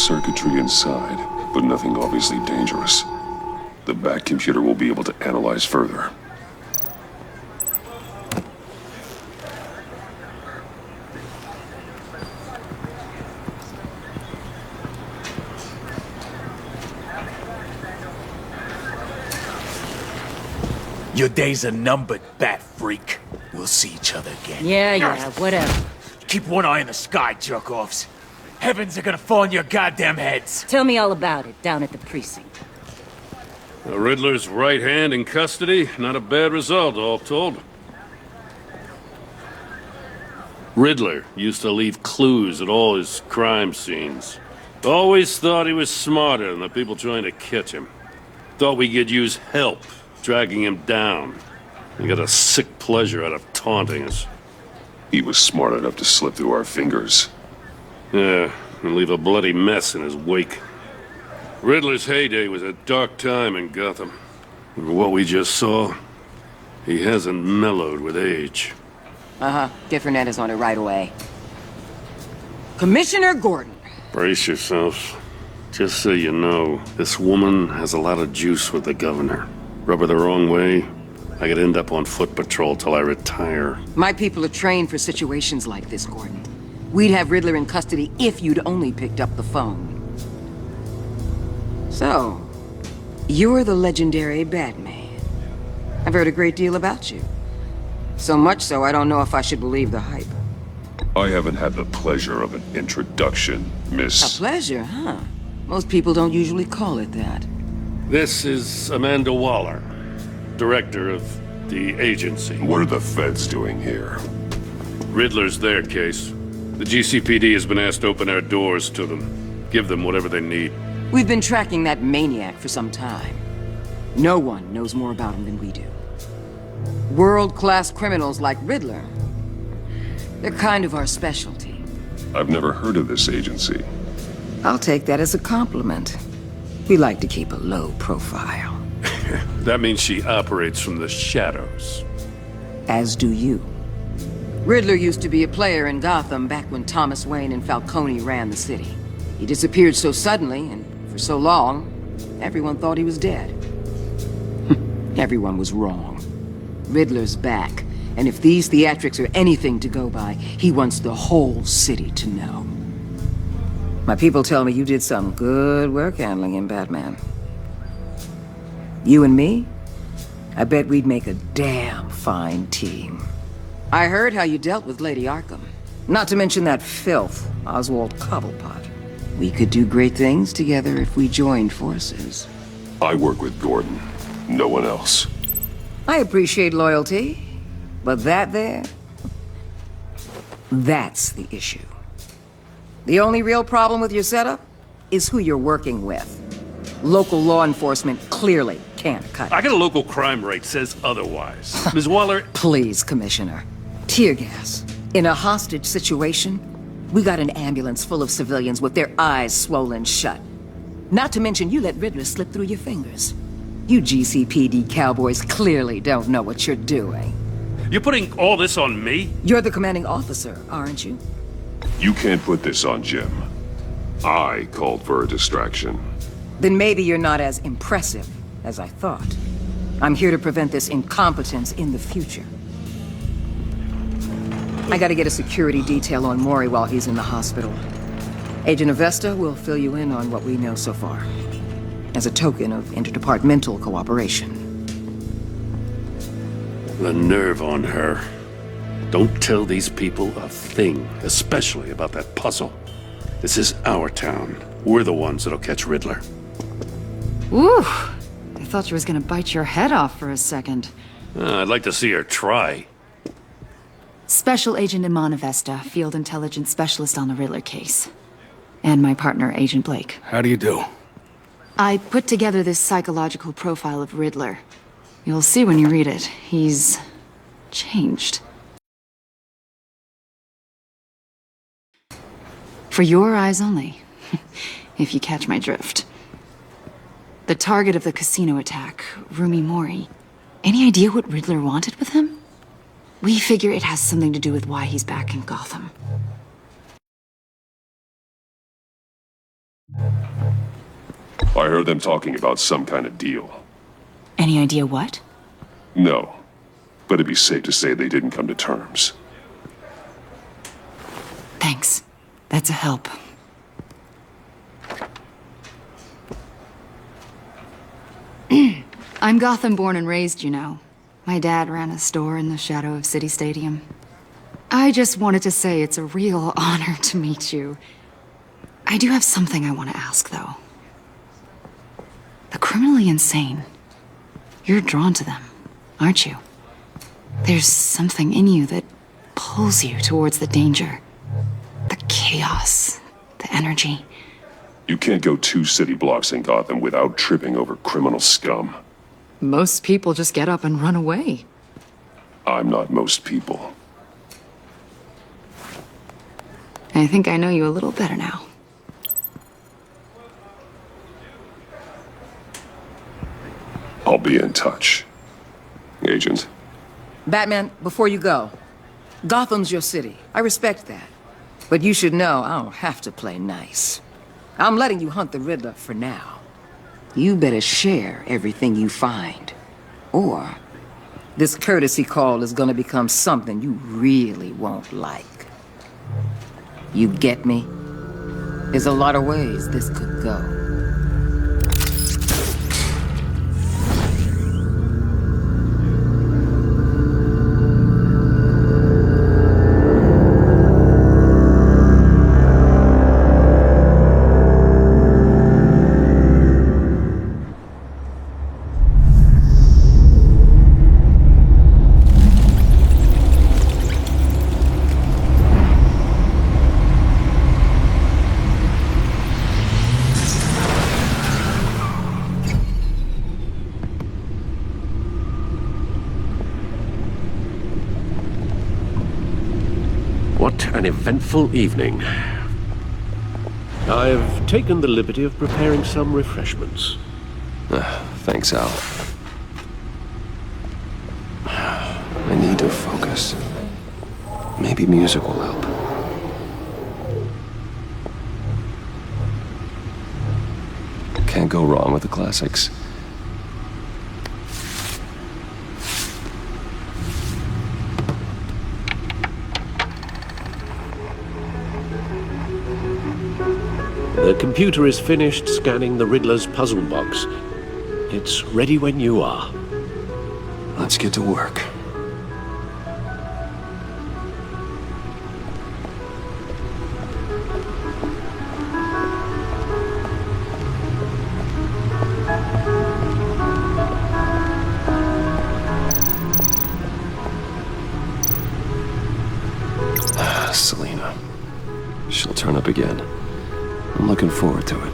circuitry inside, but nothing obviously dangerous. The Bat computer will be able to analyze further. Your days are numbered, Bat Freak. We'll see each other again. Yeah, whatever. Keep one eye in the sky, jerk-offs. Heavens are gonna fall on your goddamn heads. Tell me all about it, down at the precinct. The Riddler's right hand in custody, not a bad result, all told. Riddler used to leave clues at all his crime scenes. Always thought he was smarter than the people trying to catch him. Thought we could use help dragging him down. He got a sick pleasure out of taunting us. He was smart enough to slip through our fingers. Yeah, and leave a bloody mess in his wake. Riddler's heyday was a dark time in Gotham. And what we just saw, he hasn't mellowed with age. Get Fernandez on it right away. Commissioner Gordon. Brace yourselves. Just so you know, this woman has a lot of juice with the governor. Rub her the wrong way, I could end up on foot patrol till I retire. My people are trained for situations like this, Gordon. We'd have Riddler in custody if you'd only picked up the phone. So, you're the legendary Batman. I've heard a great deal about you. So much so, I don't know if I should believe the hype. I haven't had the pleasure of an introduction, Miss... A pleasure, huh? Most people don't usually call it that. This is Amanda Waller, director of the agency. What are the feds doing here? Riddler's their case. The GCPD has been asked to open our doors to them. Give them whatever they need. We've been tracking that maniac for some time. No one knows more about him than we do. World-class criminals like Riddler. They're kind of our specialty. I've never heard of this agency. I'll take that as a compliment. We like to keep a low profile. That means she operates from the shadows. As do you. Riddler used to be a player in Gotham back when Thomas Wayne and Falcone ran the city. He disappeared so suddenly, and for so long, everyone thought he was dead. Everyone was wrong. Riddler's back, and if these theatrics are anything to go by, he wants the whole city to know. My people tell me you did some good work handling him, Batman. You and me? I bet we'd make a damn fine team. I heard how you dealt with Lady Arkham. Not to mention that filth, Oswald Cobblepot. We could do great things together if we joined forces. I work with Gordon. No one else. I appreciate loyalty, but that there... that's the issue. The only real problem with your setup is who you're working with. Local law enforcement clearly can't cut it. I got a local crime rate says otherwise. Ms. Waller... Please, Commissioner. Tear gas. In a hostage situation, we got an ambulance full of civilians with their eyes swollen shut. Not to mention you let Riddler slip through your fingers. You GCPD cowboys clearly don't know what you're doing. You're putting all this on me? You're the commanding officer, aren't you? You can't put this on Jim. I called for a distraction. Then maybe you're not as impressive as I thought. I'm here to prevent this incompetence in the future. I gotta get a security detail on Maury while he's in the hospital. Agent Avesta will fill you in on what we know so far, as a token of interdepartmental cooperation. The nerve on her. Don't tell these people a thing, especially about that puzzle. This is our town. We're the ones that'll catch Riddler. Ooh, I thought you was gonna bite your head off for a second. I'd like to see her try. Special Agent Iman Avesta, Field Intelligence Specialist on the Riddler case. And my partner, Agent Blake. How do you do? I put together this psychological profile of Riddler. You'll see when you read it. He's... changed. For your eyes only, if you catch my drift. The target of the casino attack, Rumi Mori. Any idea what Riddler wanted with him? We figure it has something to do with why he's back in Gotham. I heard them talking about some kind of deal. Any idea what? No, but it'd be safe to say they didn't come to terms. Thanks. That's a help. I'm Gotham born and raised, you know. My dad ran a store in the shadow of City Stadium. I just wanted to say it's a real honor to meet you. I do have something I want to ask, though. The criminally insane. You're drawn to them, aren't you? There's something in you that pulls you towards the danger. The chaos, the energy. You can't go 2 city blocks in Gotham without tripping over criminal scum. Most people just get up and run away. I'm not most people. I think I know you a little better now. I'll be in touch. Agent. Batman, before you go, Gotham's your city. I respect that. But you should know I don't have to play nice. I'm letting you hunt the Riddler for now. You better share everything you find. Or this courtesy call is gonna become something you really won't like. You get me? There's a lot of ways this could go. What an eventful evening. I've taken the liberty of preparing some refreshments. Thanks, Al. I need to focus. Maybe music will help. Can't go wrong with the classics. The computer is finished scanning the Riddler's puzzle box. It's ready when you are. Let's get to work. Selena. She'll turn up again. I'm looking forward to it.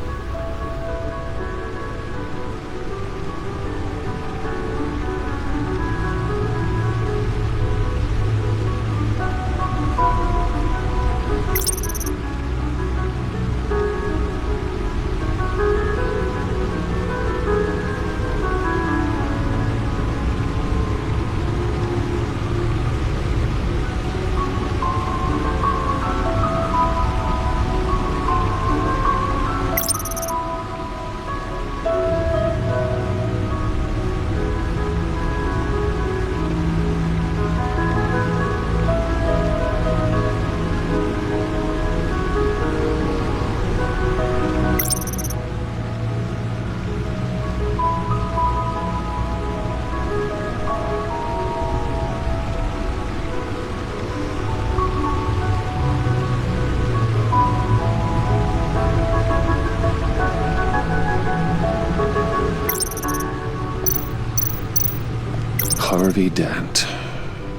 Harvey Dent.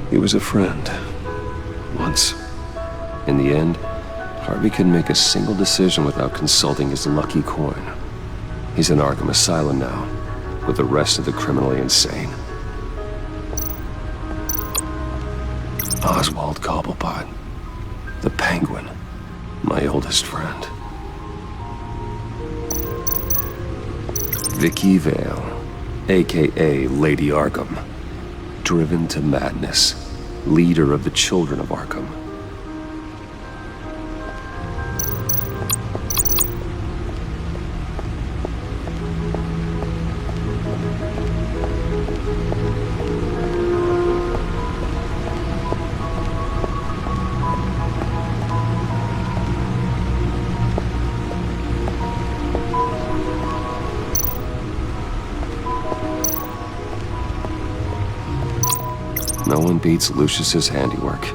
He was a friend. Once. In the end, Harvey couldn't make a single decision without consulting his lucky coin. He's in Arkham Asylum now, with the rest of the criminally insane. Oswald Cobblepot. The Penguin. My oldest friend. Vicky Vale, a.k.a. Lady Arkham. Driven to madness. Leader of the Children of Arkham. No one beats Lucius's handiwork.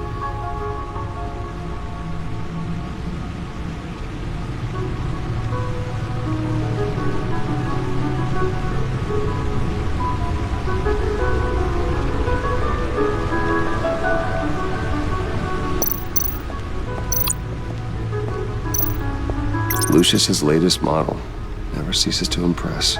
Lucius's latest model never ceases to impress.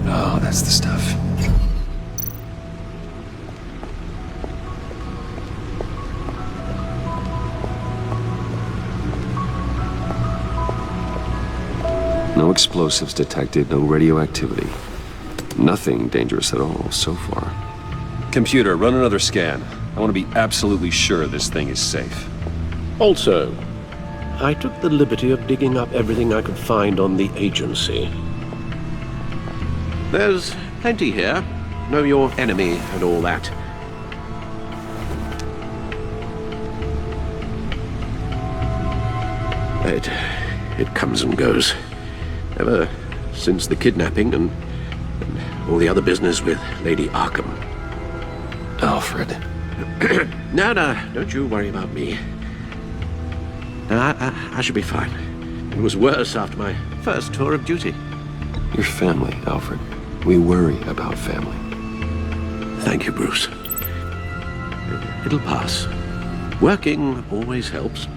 Oh, that's the stuff. No explosives detected, no radioactivity. Nothing dangerous at all so far. Computer, run another scan. I want to be absolutely sure this thing is safe. Also, I took the liberty of digging up everything I could find on the agency. There's plenty here. Know your enemy and all that. It comes and goes. Ever since the kidnapping and all the other business with Lady Arkham. Alfred. No, don't you worry about me. No, I should be fine. It was worse after my first tour of duty. Your family, Alfred. We worry about family. Thank you, Bruce. It'll pass. Working always helps.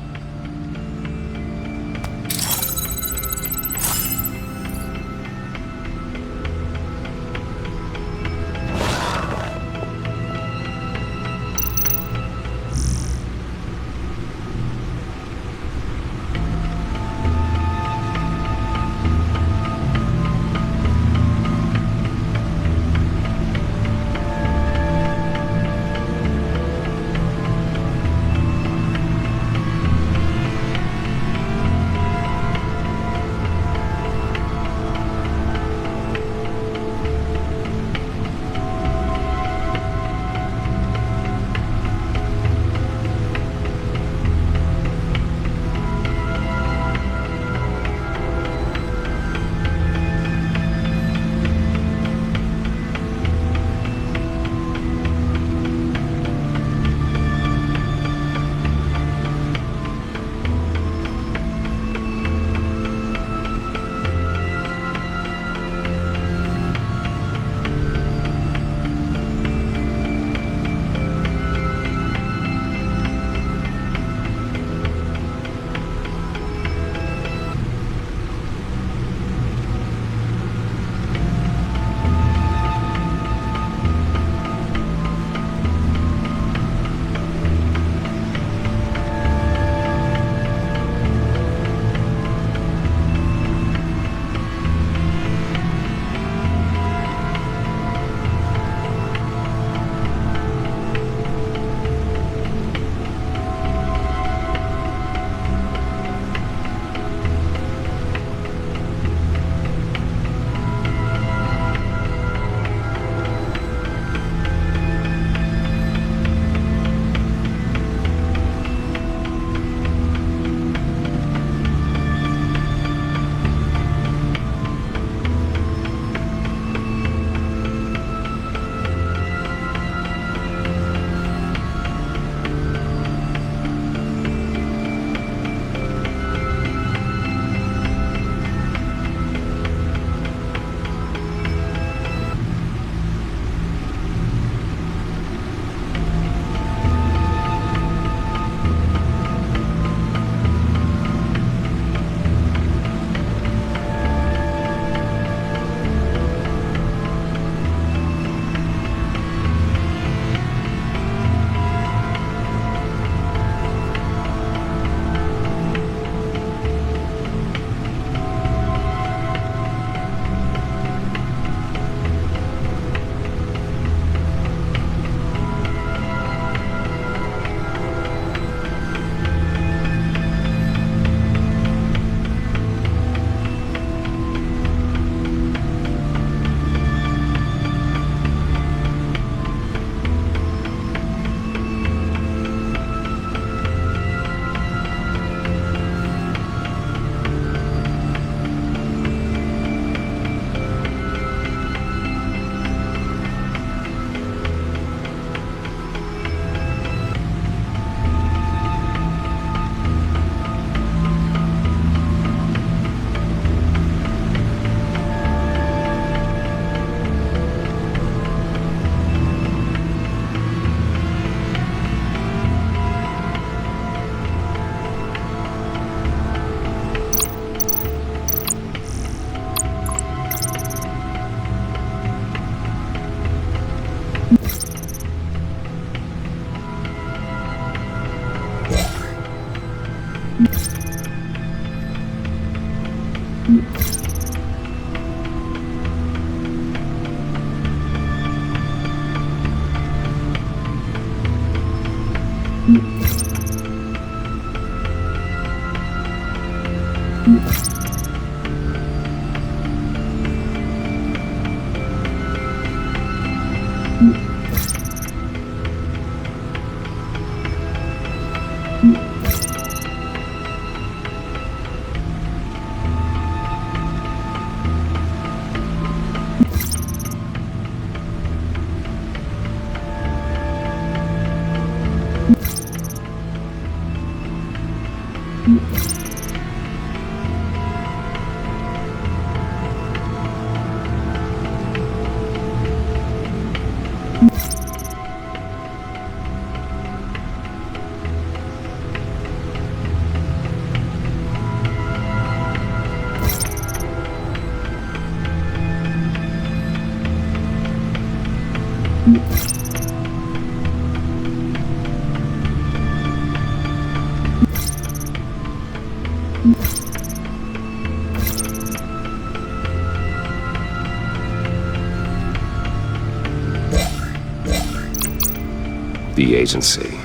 The agency.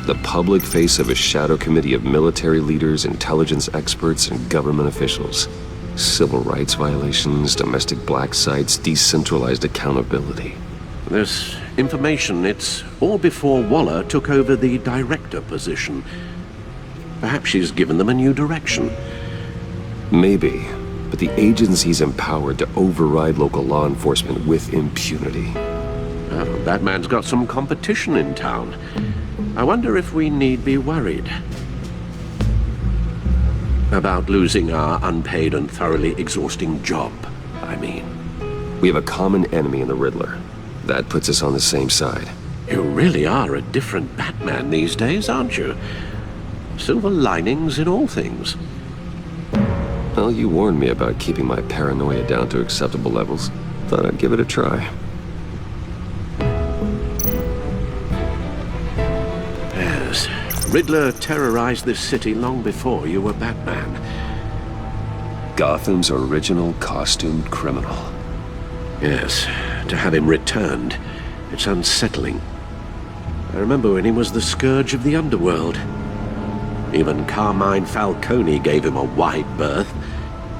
The public face of a shadow committee of military leaders, intelligence experts, and government officials. Civil rights violations, domestic black sites, decentralized accountability. This information, it's all before Waller took over the director position. Perhaps she's given them a new direction. Maybe, but the agency's empowered to override local law enforcement with impunity. Oh, Batman's got some competition in town. I wonder if we need be worried about losing our unpaid and thoroughly exhausting job, I mean. We have a common enemy in the Riddler. That puts us on the same side. You really are a different Batman these days, aren't you? Silver linings in all things. Well, you warned me about keeping my paranoia down to acceptable levels. Thought I'd give it a try. Yes, Riddler terrorized this city long before you were Batman. Gotham's original costumed criminal. Yes, to have him returned, it's unsettling. I remember when he was the scourge of the underworld. Even Carmine Falcone gave him a wide berth.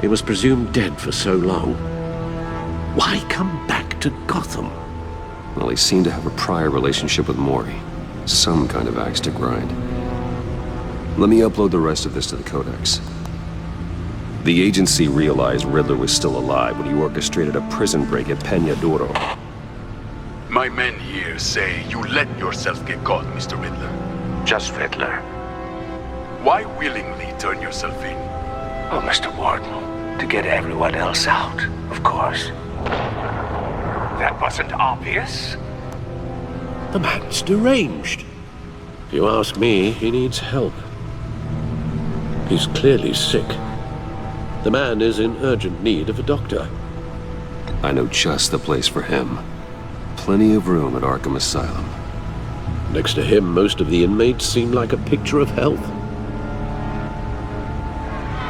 He was presumed dead for so long. Why come back to Gotham? Well, he seemed to have a prior relationship with Mori. Some kind of axe to grind. Let me upload the rest of this to the Codex. The agency realized Riddler was still alive when he orchestrated a prison break at Peña Duro. My men here say you let yourself get caught, Mr. Riddler. Just Riddler. Why willingly turn yourself in? Oh, Mr. Warden, to get everyone else out, of course. That wasn't obvious. The man's deranged. If you ask me, he needs help. He's clearly sick. The man is in urgent need of a doctor. I know just the place for him. Plenty of room at Arkham Asylum. Next to him, most of the inmates seem like a picture of health.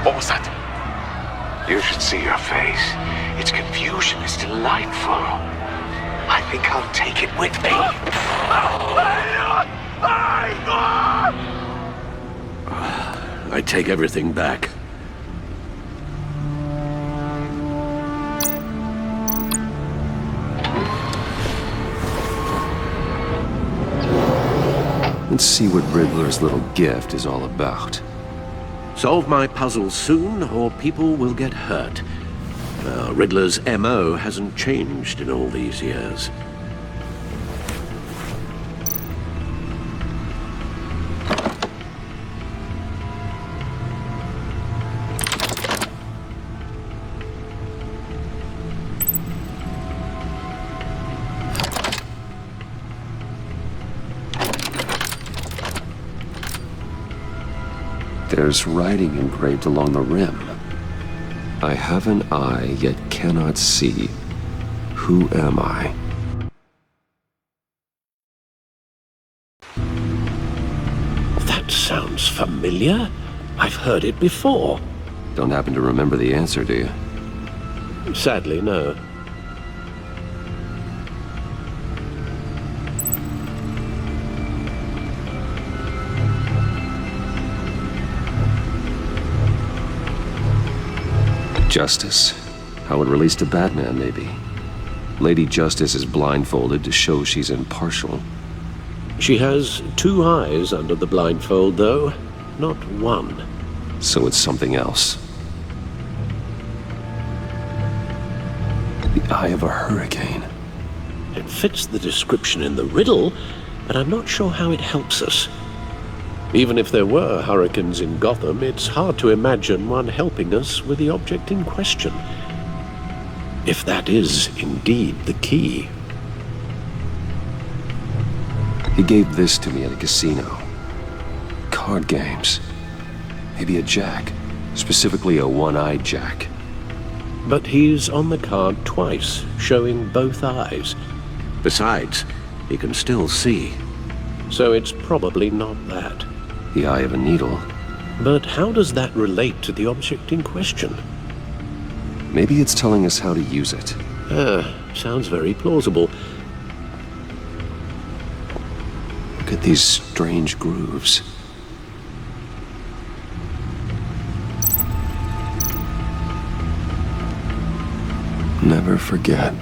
What was that? You should see your face. Its confusion is delightful. I think I'll take it with me. I take everything back. Let's see what Riddler's little gift is all about. Solve my puzzle soon, or people will get hurt. Riddler's MO hasn't changed in all these years. There's writing engraved along the rim. I have an eye, yet cannot see. Who am I? That sounds familiar. I've heard it before. Don't happen to remember the answer, do you? Sadly, no. Justice. How it relates to Batman, maybe. Lady Justice is blindfolded to show she's impartial. She has two eyes under the blindfold, though, not one. So it's something else. The eye of a hurricane. It fits the description in the riddle, but I'm not sure how it helps us. Even if there were hurricanes in Gotham, it's hard to imagine one helping us with the object in question. If that is indeed the key. He gave this to me at a casino. Card games. Maybe a jack. Specifically a one-eyed jack. But he's on the card twice, showing both eyes. Besides, he can still see. So it's probably not that. The eye of a needle. But how does that relate to the object in question? Maybe it's telling us how to use it. Look at these strange grooves. Never forget.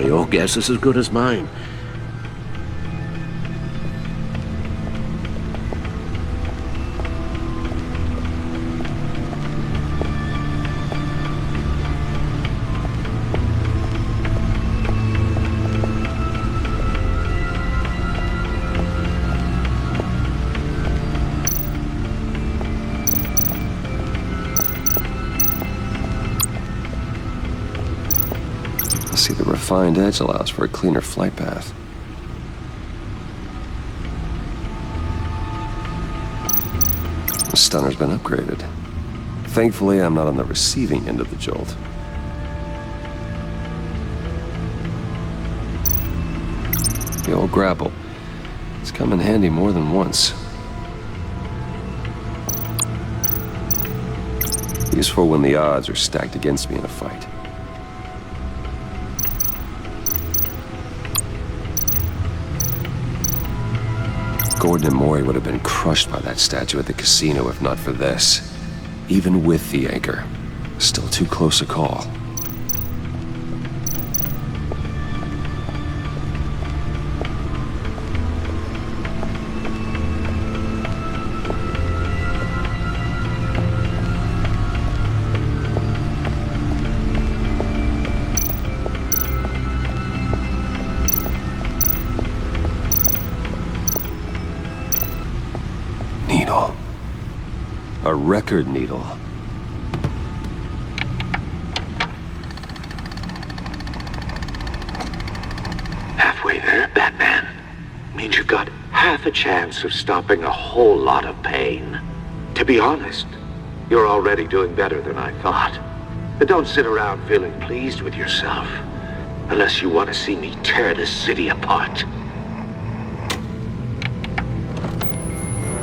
Your guess is as good as mine. See, the refined edge allows for a cleaner flight path. The stunner's been upgraded. Thankfully, I'm not on the receiving end of the jolt. The old grapple. It's come in handy more than once. Useful when the odds are stacked against me in a fight. Gordon and Mori would have been crushed by that statue at the casino if not for this. Even with the anchor, still too close a call. Needle. A record needle. Halfway there, Batman. Means you've got half a chance of stopping a whole lot of pain. To be honest, you're already doing better than I thought. But don't sit around feeling pleased with yourself. Unless you want to see me tear this city apart.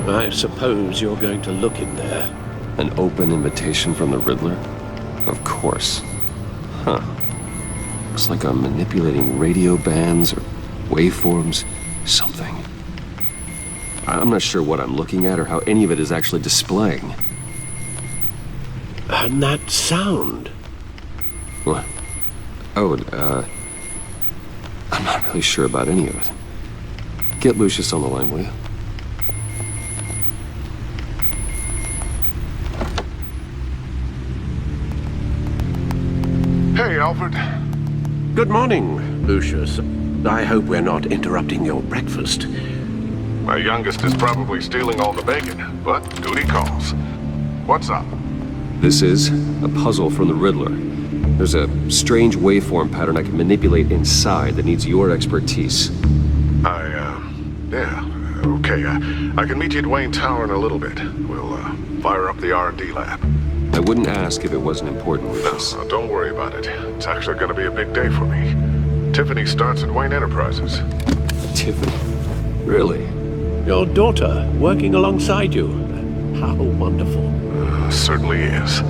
I suppose you're going to look in there. An open invitation from the Riddler? Of course. Huh. Looks like I'm manipulating radio bands or waveforms. Something. I'm not sure what I'm looking at or how any of it is actually displaying. And that sound. What? Oh, I'm not really sure about any of it. Get Lucius on the line, will you? Hey, Alfred. Good morning, Lucius. I hope we're not interrupting your breakfast. My youngest is probably stealing all the bacon, but duty calls. What's up? This is a puzzle from the Riddler. There's a strange waveform pattern I can manipulate inside that needs your expertise. Yeah, okay. I can meet you at Wayne Tower in a little bit. We'll, fire up the R&D lab. I wouldn't ask if it wasn't important, Lucius. No, don't worry about it. It's actually gonna be a big day for me. Tiffany starts at Wayne Enterprises. Tiffany? Really? Your daughter working alongside you. How wonderful. Certainly is.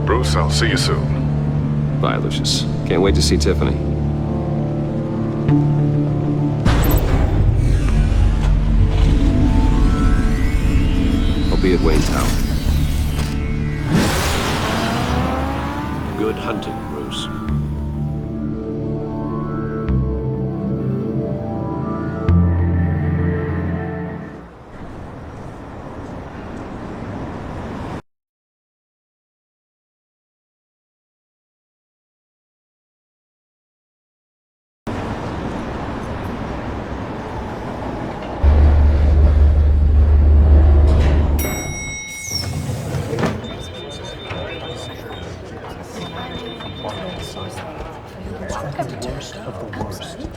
Bruce, I'll see you soon. Bye, Lucius. Can't wait to see Tiffany. I'll be at Wayne Tower. Good hunting, Bruce.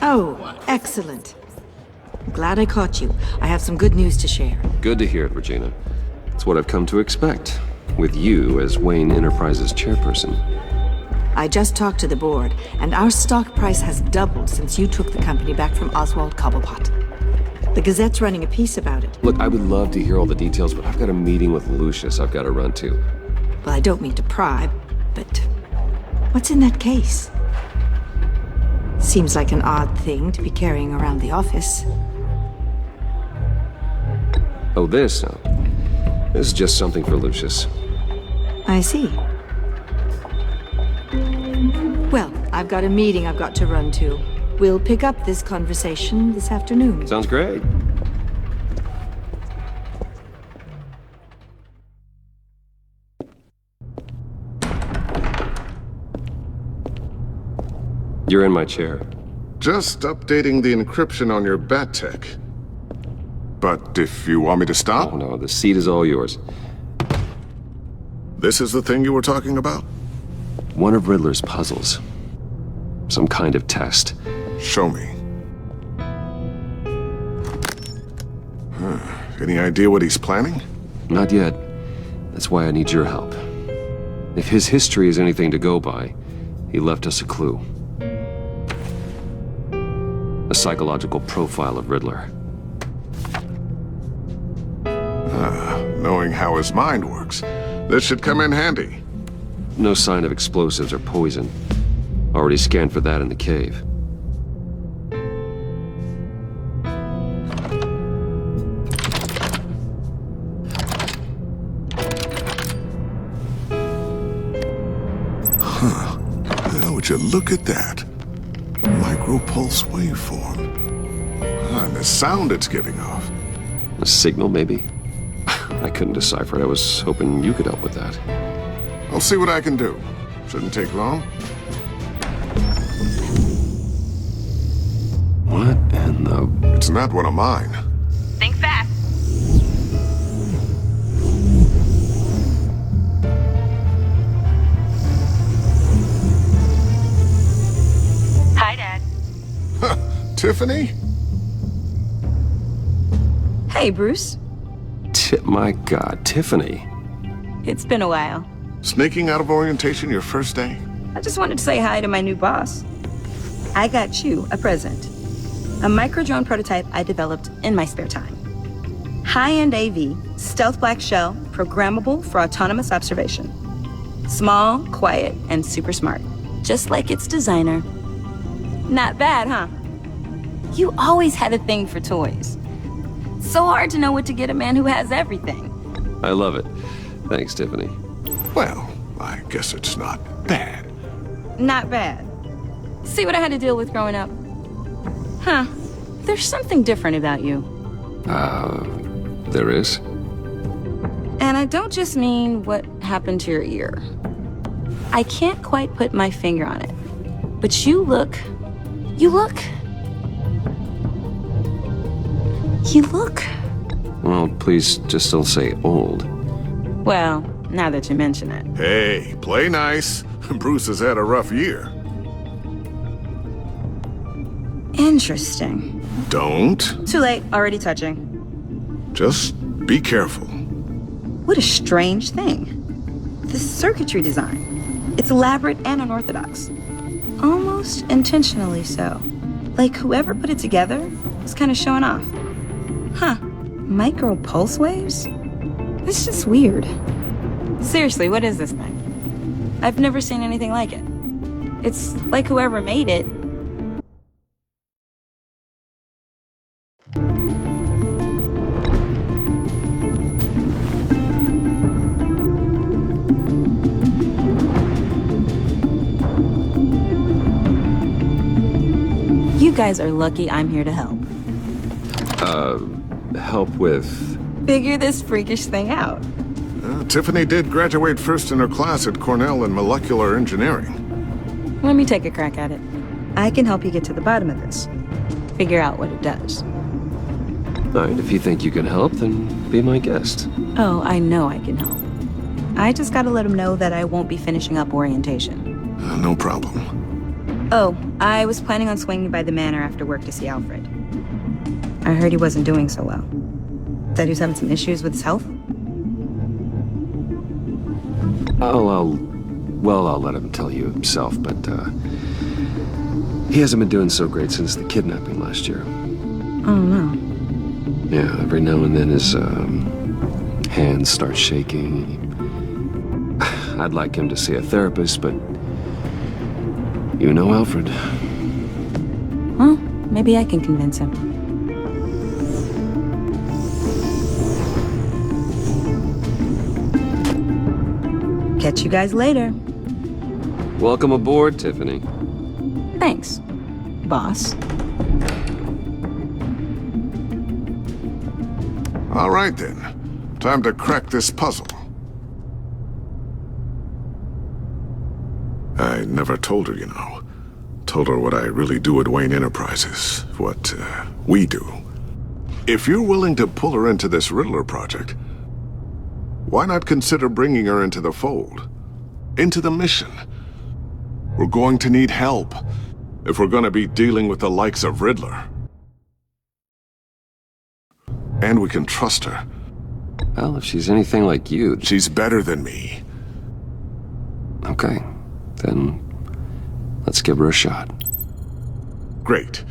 Oh, excellent. Glad I caught you. I have some good news to share. Good to hear it, Regina. It's what I've come to expect. with you as Wayne Enterprises chairperson. I just talked to the board, and our stock price has doubled since you took the company back from Oswald Cobblepot. The Gazette's running a piece about it. Look, I would love to hear all the details, but I've got a meeting with Lucius I've got to run to. Well, I don't mean to pry, but what's in that case? Seems like an odd thing to be carrying around the office. Oh, this? No. This is just something for Lucius. I see. Well, I've got a meeting I've got to run to. We'll pick up this conversation this afternoon. Sounds great. You're in my chair. Just updating the encryption on your bat tech. But if you want me to stop? Oh, no, the seat is all yours. This is the thing you were talking about? One of Riddler's puzzles. Some kind of test. Show me. Any idea what he's planning? Not yet. That's why I need your help. If his history is anything to go by, he left us a clue. A psychological profile of Riddler. Knowing how his mind works, this should come in handy. No sign of explosives or poison. Already scanned for that in the cave. Now, would you look at that? Micropulse waveform. And the sound it's giving off. A signal, maybe? I couldn't decipher it. I was hoping you could help with that. I'll see what I can do. Shouldn't take long. What in the... It's not one of mine. Think fast. Hi, Dad. Tiffany? Hey, Bruce. My God, Tiffany. It's been a while. Sneaking out of orientation your first day? I just wanted to say hi to my new boss. I got you a present. A micro-drone prototype I developed in my spare time. High-end AV, stealth black shell, programmable for autonomous observation. Small, quiet, and super smart. Just like its designer. Not bad, huh? You always had a thing for toys. So hard to know what to get a man who has everything. I love it. Thanks, Tiffany. Well, I guess it's not bad. Not bad. See what I had to deal with growing up? Huh. There's something different about you. There is? And I don't just mean what happened to your ear. I can't quite put my finger on it. But you look... Well, please just don't say old. Well, now that you mention it. Hey, play nice. Bruce has had a rough year. Interesting. Don't. Too late, already touching. Just be careful. What a strange thing. The circuitry design. It's elaborate and unorthodox. Almost intentionally so. Like whoever put it together was kind of showing off. Huh. Micro pulse waves? It's just weird. Seriously, what is this thing? I've never seen anything like it. It's like whoever made it. You guys are lucky I'm here to help. Help with... Figure this freakish thing out. Tiffany did graduate first in her class at Cornell in molecular engineering. Let me take a crack at it. I can help you get to the bottom of this. Figure out what it does. All right, if you think you can help, then be my guest. Oh, I know I can help. I just gotta let him know that I won't be finishing up orientation. No problem. Oh, I was planning on swinging by the manor after work to see Alfred. I heard he wasn't doing so well. That he was having some issues with his health. I'll let him tell you himself, but, he hasn't been doing so great since the kidnapping last year. Oh, no. Yeah, every now and then his, hands start shaking. I'd like him to see a therapist, but you know Alfred. Well, maybe I can convince him. Catch you guys later. Welcome aboard, Tiffany. Thanks, boss. All right, then. Time to crack this puzzle. I never told her, you know. Told her what I really do at Wayne Enterprises. What, we do. If you're willing to pull her into this Riddler project, why not consider bringing her into the fold? Into the mission? We're going to need help if we're going to be dealing with the likes of Riddler. And we can trust her. Well, if she's anything like you... She's better than me. Okay, then let's give her a shot. Great.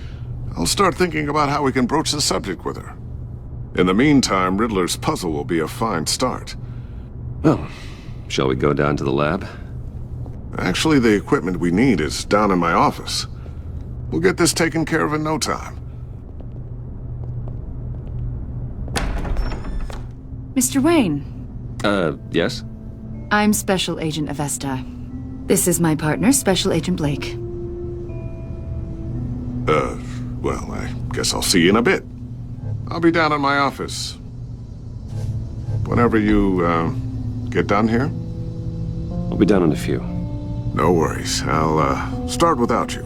I'll start thinking about how we can broach the subject with her. In the meantime, Riddler's puzzle will be a fine start. Well, shall we go down to the lab? Actually, the equipment we need is down in my office. We'll get this taken care of in no time. Mr. Wayne. Yes? I'm Special Agent Avesta. This is my partner, Special Agent Blake. Well, I guess I'll see you in a bit. I'll be down in my office. Whenever you, get done here? I'll be down in a few. No worries. I'll, start without you.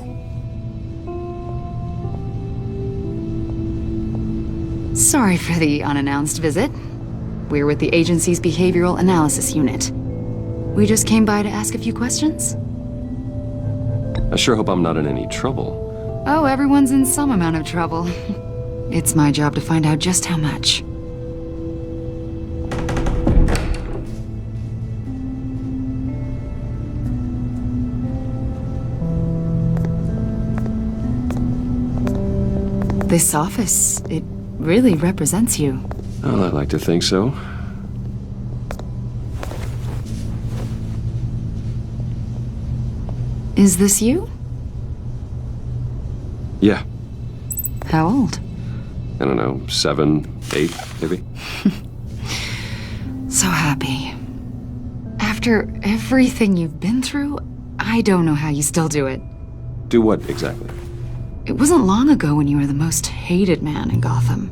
Sorry for the unannounced visit. We're with the agency's Behavioral Analysis Unit. We just came by to ask a few questions. I sure hope I'm not in any trouble. Oh, everyone's in some amount of trouble. It's my job to find out just how much. This office, it really represents you. Well, I'd like to think so. Is this you? Yeah. How old? I don't know, 7, 8, maybe? So happy. After everything you've been through, I don't know how you still do it. Do what, exactly? It wasn't long ago when you were the most hated man in Gotham,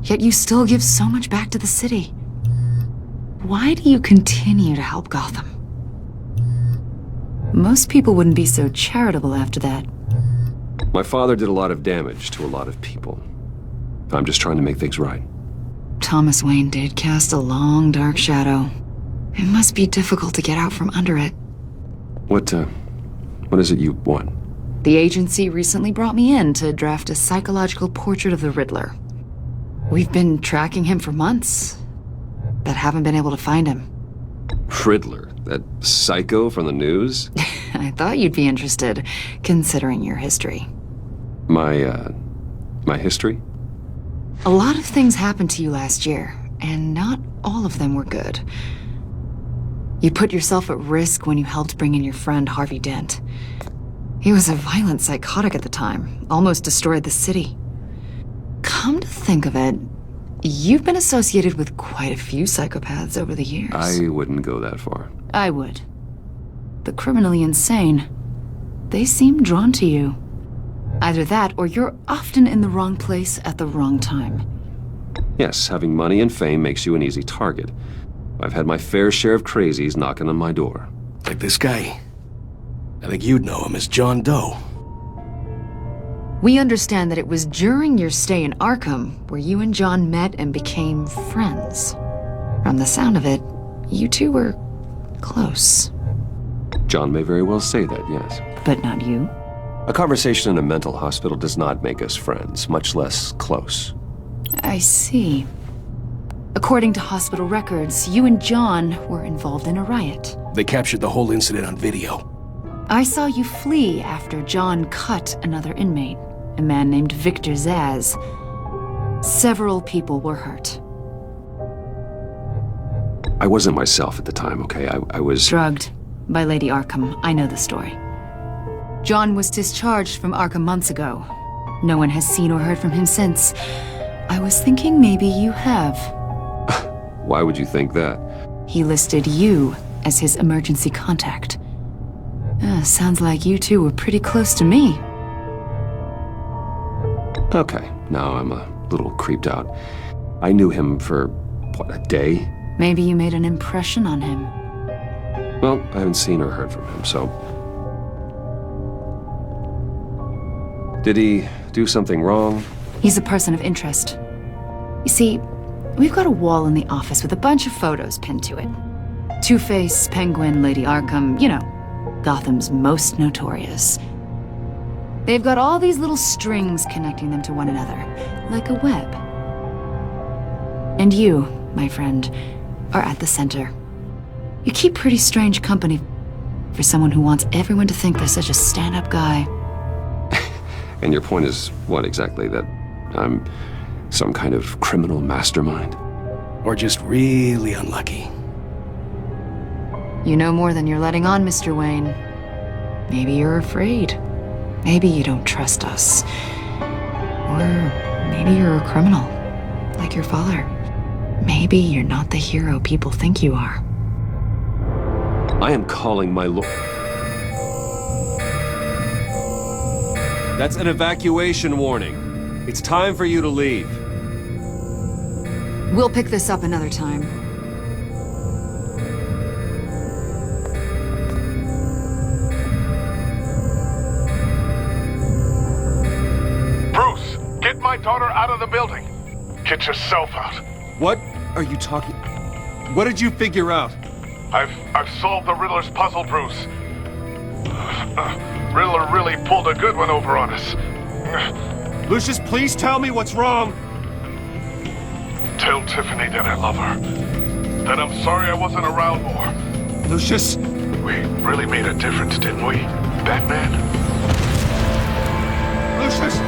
yet you still give so much back to the city. Why do you continue to help Gotham? Most people wouldn't be so charitable after that. My father did a lot of damage to a lot of people. I'm just trying to make things right. Thomas Wayne did cast a long, dark shadow. It must be difficult to get out from under it. What is it you want? The agency recently brought me in to draft a psychological portrait of the Riddler. We've been tracking him for months, but haven't been able to find him. Riddler? That psycho from the news? I thought you'd be interested, considering your history. My history? A lot of things happened to you last year, and not all of them were good. You put yourself at risk when you helped bring in your friend Harvey Dent. He was a violent psychotic at the time, almost destroyed the city. Come to think of it, you've been associated with quite a few psychopaths over the years. I wouldn't go that far. I would. The criminally insane, they seem drawn to you. Either that, or you're often in the wrong place at the wrong time. Yes, having money and fame makes you an easy target. I've had my fair share of crazies knocking on my door. Like this guy. I think you'd know him as John Doe. We understand that it was during your stay in Arkham where you and John met and became friends. From the sound of it, you two were close. John may very well say that, yes. But not you? A conversation in a mental hospital does not make us friends, much less close. I see. According to hospital records, you and John were involved in a riot. They captured the whole incident on video. I saw you flee after John cut another inmate, a man named Victor Zaz. Several people were hurt. I wasn't myself at the time, okay? I was... Drugged by Lady Arkham. I know the story. John was discharged from Arkham months ago. No one has seen or heard from him since. I was thinking maybe you have. Why would you think that? He listed you as his emergency contact. Sounds like you two were pretty close to me. Okay, now I'm a little creeped out. I knew him for, what, a day? Maybe you made an impression on him. Well, I haven't seen or heard from him, so... Did he do something wrong? He's a person of interest. You see, we've got a wall in the office with a bunch of photos pinned to it. Two-Face, Penguin, Lady Arkham, you know, Gotham's most notorious. They've got all these little strings connecting them to one another, like a web. And you, my friend, are at the center. You keep pretty strange company for someone who wants everyone to think they're such a stand-up guy. And your point is what exactly? That I'm some kind of criminal mastermind? Or just really unlucky. You know more than you're letting on, Mr. Wayne. Maybe you're afraid. Maybe you don't trust us. Or maybe you're a criminal, like your father. Maybe you're not the hero people think you are. I am calling my lord. That's an evacuation warning. It's time for you to leave. We'll pick this up another time. Bruce, get my daughter out of the building. Get yourself out. What are you talking... What did you figure out? I've solved the Riddler's puzzle, Bruce. Riddler really pulled a good one over on us. Lucius, please tell me what's wrong. Tell Tiffany that I love her. That I'm sorry I wasn't around more. Lucius! We really made a difference, didn't we, Batman? Lucius!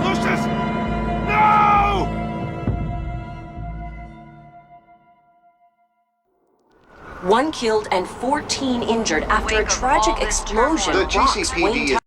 Lucius! No! One killed and 14 injured after a tragic explosion The rocks GCPD Wayne is